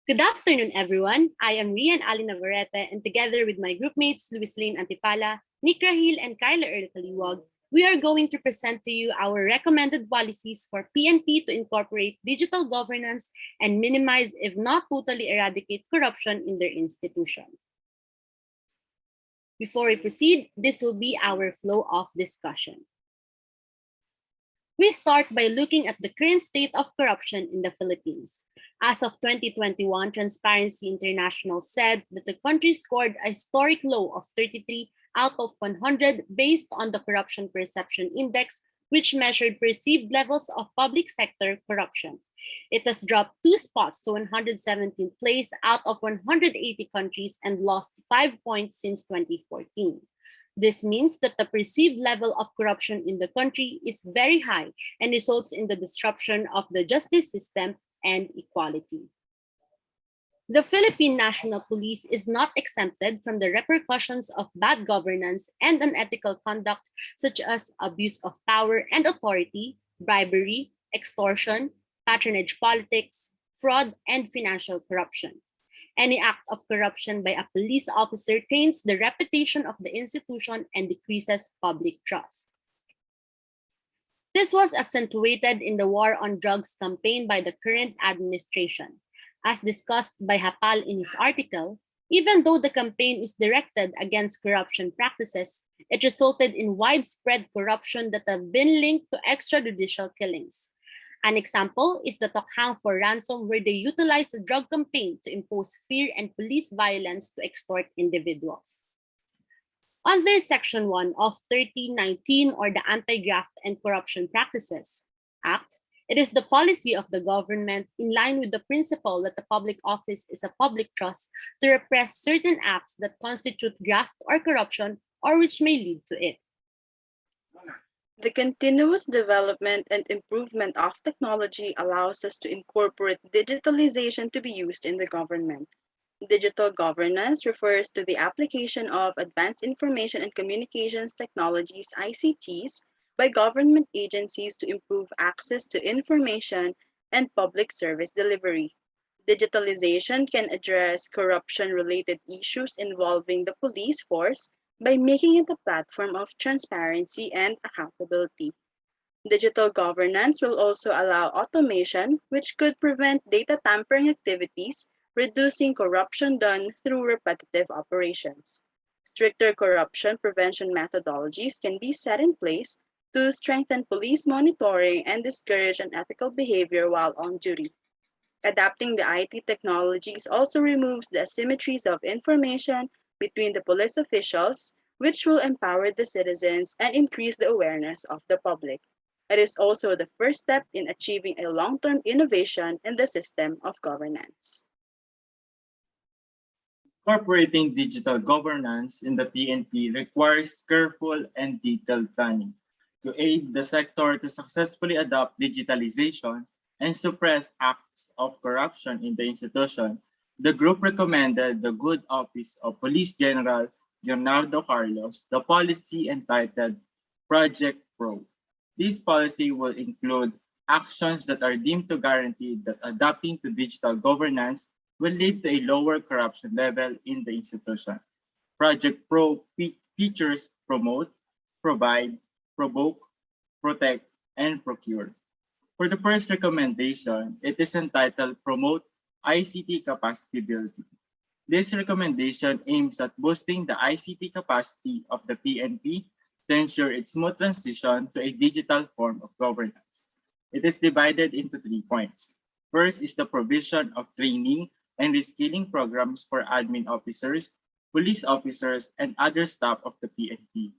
Good afternoon, everyone. I am Riane Navarrete, and together with my groupmates Louislaine Antipala, Ragil, and Kyla Erle Caliwag, we are going to present to you our recommended policies for PNP to incorporate digital governance and minimize, if not totally eradicate, corruption in their institution. Before we proceed, this will be our flow of discussion. We start by looking at the current state of corruption in the Philippines. As of 2021, Transparency International said that the country scored a historic low of 33 out of 100 based on the Corruption Perception Index, which measured perceived levels of public sector corruption. It has dropped 2 spots to 117th place out of 180 countries and lost 5 points since 2014. This means that the perceived level of corruption in the country is very high and results in the disruption of the justice system and equality. The Philippine National Police is not exempted from the repercussions of bad governance and unethical conduct such as abuse of power and authority, bribery, extortion, patronage politics, fraud, and financial corruption. Any act of corruption by a police officer taints the reputation of the institution and decreases public trust. This was accentuated in the war on drugs campaign by the current administration. As discussed by Hapal in his article, even though the campaign is directed against corruption practices, it resulted in widespread corruption that have been linked to extrajudicial killings. An example is the Tokhang for ransom, where they utilized the drug campaign to impose fear and police violence to extort individuals. Under Section 1 of 1319, or the Anti-Graft and Corruption Practices Act, it is the policy of the government, in line with the principle that the public office is a public trust, to repress certain acts that constitute graft or corruption or which may lead to it. The continuous development and improvement of technology allows us to incorporate digitalization to be used in the government. Digital governance refers to the application of advanced information and communications technologies (ICTs) by government agencies to improve access to information and public service delivery. Digitalization can address corruption-related issues involving the police force by making it a platform of transparency and accountability. Digital governance will also allow automation, which could prevent data tampering activities, reducing corruption done through repetitive operations. Stricter corruption prevention methodologies can be set in place to strengthen police monitoring and discourage unethical behavior while on duty. Adapting the IT technologies also removes the asymmetries of information between the police officials, which will empower the citizens and increase the awareness of the public. It is also the first step in achieving a long-term innovation in the system of governance. Incorporating digital governance in the PNP requires careful and detailed planning to aid the sector to successfully adopt digitalization and suppress acts of corruption in the institution. The group recommended the Good Office of Police General Dionardo the policy entitled Project Pro. This policy will include actions that are deemed to guarantee that adapting to digital governance will lead to a lower corruption level in the institution. Project Pro features promote, provide, provoke, protect, and procure. For the first recommendation, it is entitled Promote ICT Capacity Building. This recommendation aims at boosting the ICT capacity of the PNP to ensure its smooth transition to a digital form of governance. It is divided into 3 points. First is the provision of training and reskilling programs for admin officers, police officers, and other staff of the PNP.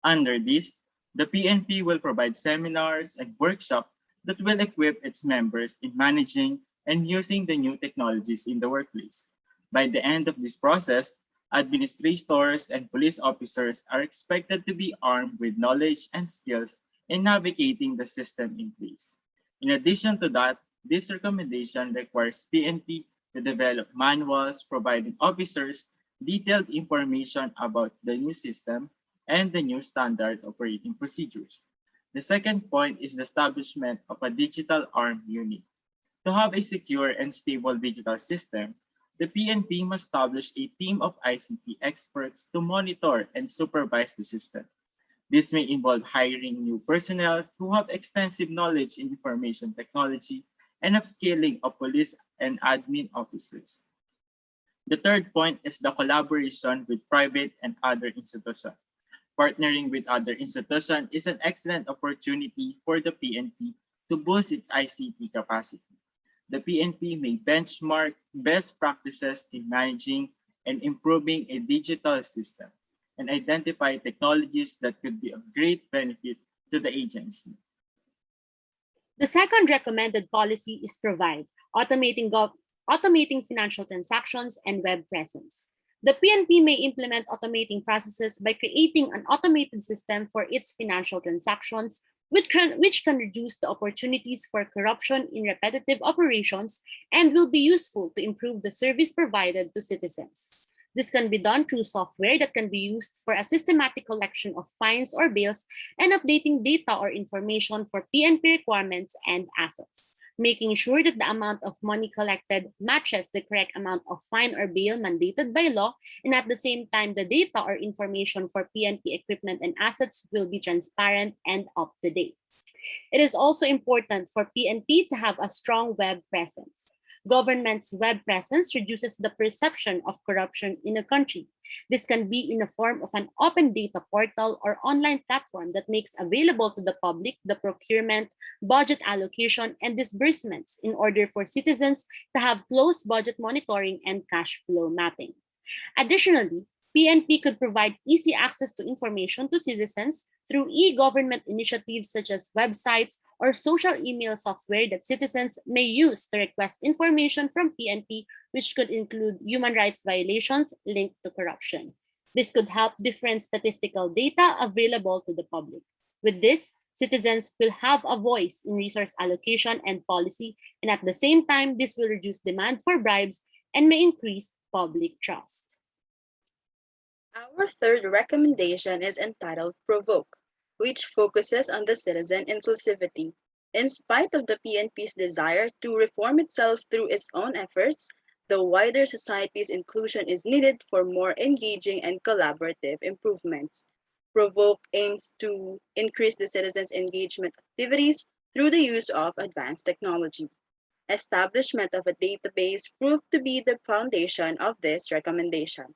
Under this, the PNP will provide seminars and workshops that will equip its members in managing and using the new technologies in the workplace. By the end of this process, administrators and police officers are expected to be armed with knowledge and skills in navigating the system in place. In addition to that, this recommendation requires PNP to develop manuals providing officers detailed information about the new system and the new standard operating procedures. The second point is the establishment of a digital arm unit. To have a secure and stable digital system, the PNP must establish a team of ICT experts to monitor and supervise the system. This may involve hiring new personnel who have extensive knowledge in information technology and upscaling of police and admin officers. The third point is the collaboration with private and other institutions. Partnering with other institutions is an excellent opportunity for the PNP to boost its ICT capacity. The PNP may benchmark best practices in managing and improving a digital system and identify technologies that could be of great benefit to the agency. The second recommended policy is provide automating financial transactions and web presence. The PNP may implement automating processes by creating an automated system for its financial transactions, which can reduce the opportunities for corruption in repetitive operations and will be useful to improve the service provided to citizens. This can be done through software that can be used for a systematic collection of fines or bills and updating data or information for PNP requirements and assets, making sure that the amount of money collected matches the correct amount of fine or bail mandated by law, and at the same time, the data or information for PNP equipment and assets will be transparent and up to date. It is also important for PNP to have a strong web presence. Government's web presence reduces the perception of corruption in a country. This can be in the form of an open data portal or online platform that makes available to the public the procurement, budget allocation, and disbursements in order for citizens to have close budget monitoring and cash flow mapping. Additionally, PNP could provide easy access to information to citizens through e-government initiatives such as websites or social email software that citizens may use to request information from PNP, which could include human rights violations linked to corruption. This could help different statistical data available to the public. With this, citizens will have a voice in resource allocation and policy, and at the same time, this will reduce demand for bribes and may increase public trust. Our third recommendation is entitled Provoke, which focuses on the citizen inclusivity. In spite of the PNP's desire to reform itself through its own efforts, the wider society's inclusion is needed for more engaging and collaborative improvements. Provoke aims to increase the citizens' engagement activities through the use of advanced technology. Establishment of a database proved to be the foundation of this recommendation.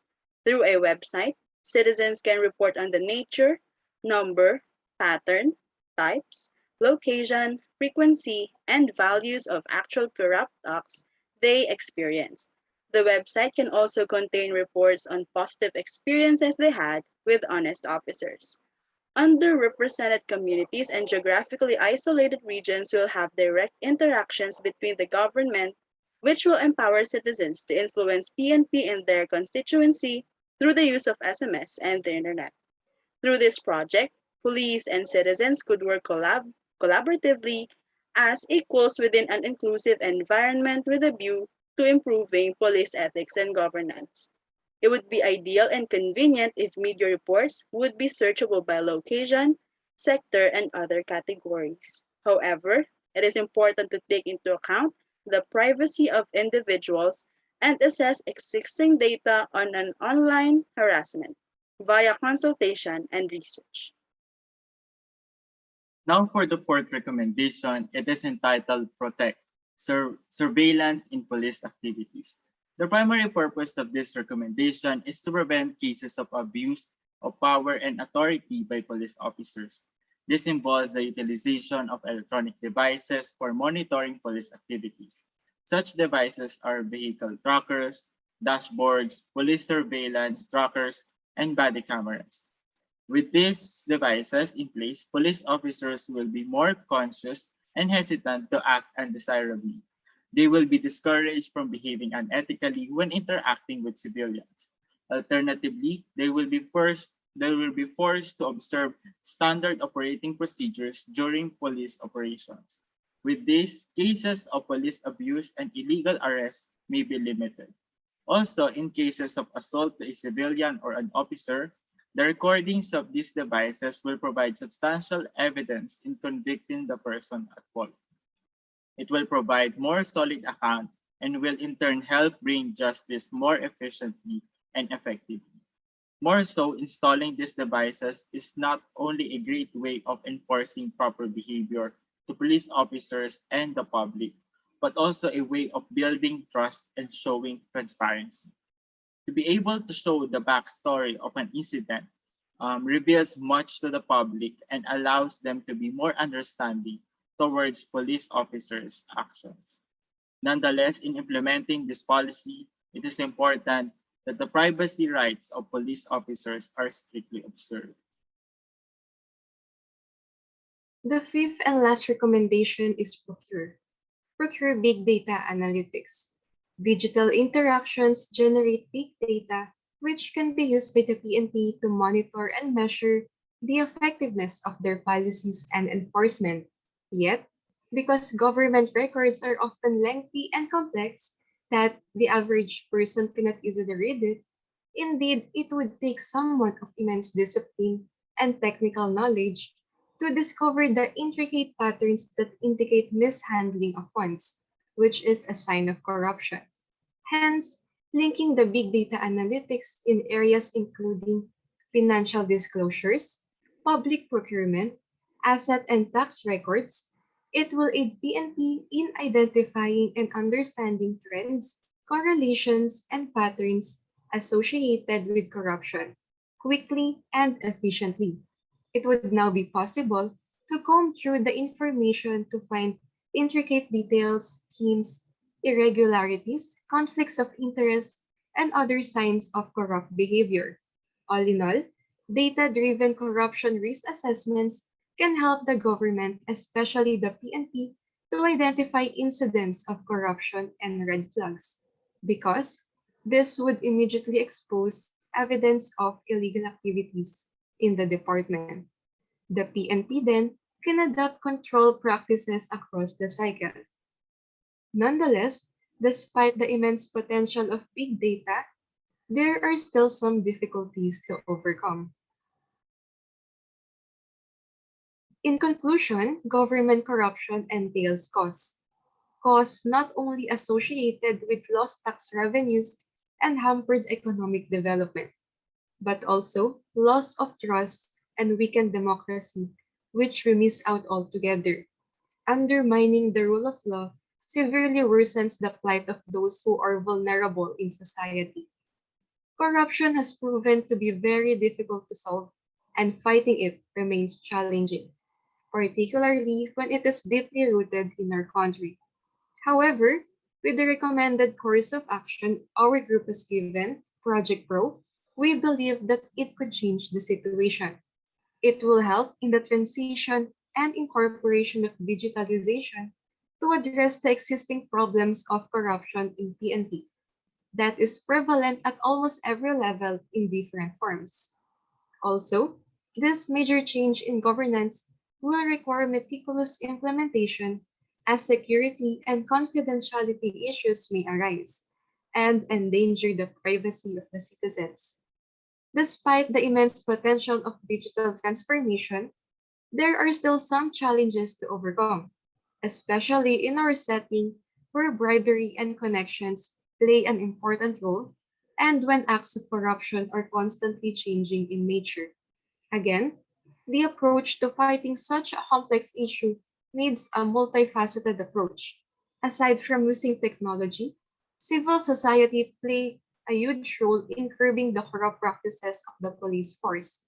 Through a website, citizens can report on the nature, number, pattern, types, location, frequency, and values of actual corrupt acts they experienced. The website can also contain reports on positive experiences they had with honest officers. Underrepresented communities and geographically isolated regions will have direct interactions between the government, which will empower citizens to influence PNP in their constituency through the use of SMS and the internet. Through this project, police and citizens could work collaboratively as equals within an inclusive environment with a view to improving police ethics and governance. It would be ideal and convenient if media reports would be searchable by location, sector, and other categories. However, it is important to take into account the privacy of individuals and assess existing data on an online harassment via consultation and research. Now for the fourth recommendation, it is entitled Protect, Surveillance in Police Activities. The primary purpose of this recommendation is to prevent cases of abuse of power and authority by police officers. This involves the utilization of electronic devices for monitoring police activities. Such devices are vehicle trackers, dashboards, police surveillance trackers, and body cameras. With these devices in place, police officers will be more conscious and hesitant to act undesirably. They will be discouraged from behaving unethically when interacting with civilians. Alternatively, they will be forced to observe standard operating procedures during police operations. With this, cases of police abuse and illegal arrest may be limited. Also, in cases of assault to a civilian or an officer, the recordings of these devices will provide substantial evidence in convicting the person at fault. It will provide more solid account and will in turn help bring justice more efficiently and effectively. More so, installing these devices is not only a great way of enforcing proper behavior to police officers and the public, but also a way of building trust and showing transparency. To be able to show the backstory of an incident reveals much to the public and allows them to be more understanding towards police officers' actions. Nonetheless, in implementing this policy, it is important that the privacy rights of police officers are strictly observed. The fifth and last recommendation is procure. Procure big data analytics. Digital interactions generate big data, which can be used by the PNP to monitor and measure the effectiveness of their policies and enforcement. Yet, because government records are often lengthy and complex that the average person cannot easily read it, indeed, it would take someone of immense discipline and technical knowledge to discover the intricate patterns that indicate mishandling of funds, which is a sign of corruption. Hence, linking the big data analytics in areas including financial disclosures, public procurement, asset and tax records, it will aid PNP in identifying and understanding trends, correlations, and patterns associated with corruption quickly and efficiently. It would now be possible to comb through the information to find intricate details, schemes, irregularities, conflicts of interest, and other signs of corrupt behavior. All in all, data-driven corruption risk assessments can help the government, especially the PNP, to identify incidents of corruption and red flags, because this would immediately expose evidence of illegal activities in the department. The PNP then can adopt control practices across the cycle. Nonetheless, despite the immense potential of big data, there are still some difficulties to overcome. In conclusion, government corruption entails costs. Costs not only associated with lost tax revenues and hampered economic development, but also loss of trust and weakened democracy, which we miss out altogether. Undermining the rule of law severely worsens the plight of those who are vulnerable in society. Corruption has proven to be very difficult to solve, and fighting it remains challenging, particularly when it is deeply rooted in our country. However, with the recommended course of action our group has given, Project Pro, we believe that it could change the situation. It will help in the transition and incorporation of digitalization to address the existing problems of corruption in PNP that is prevalent at almost every level in different forms. Also, this major change in governance will require meticulous implementation as security and confidentiality issues may arise and endanger the privacy of the citizens. Despite the immense potential of digital transformation, there are still some challenges to overcome, especially in our setting where bribery and connections play an important role and when acts of corruption are constantly changing in nature. Again, the approach to fighting such a complex issue needs a multifaceted approach. Aside from using technology, civil society play a huge role in curbing the corrupt practices of the police force.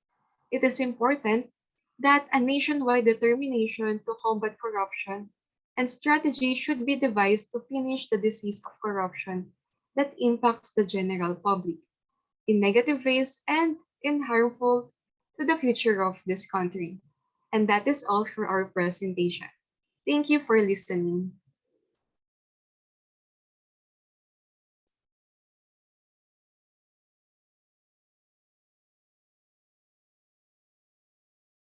It is important that a nationwide determination to combat corruption and strategy should be devised to finish the disease of corruption that impacts the general public in negative ways and in harmful to the future of this country. And that is all for our presentation. Thank you for listening.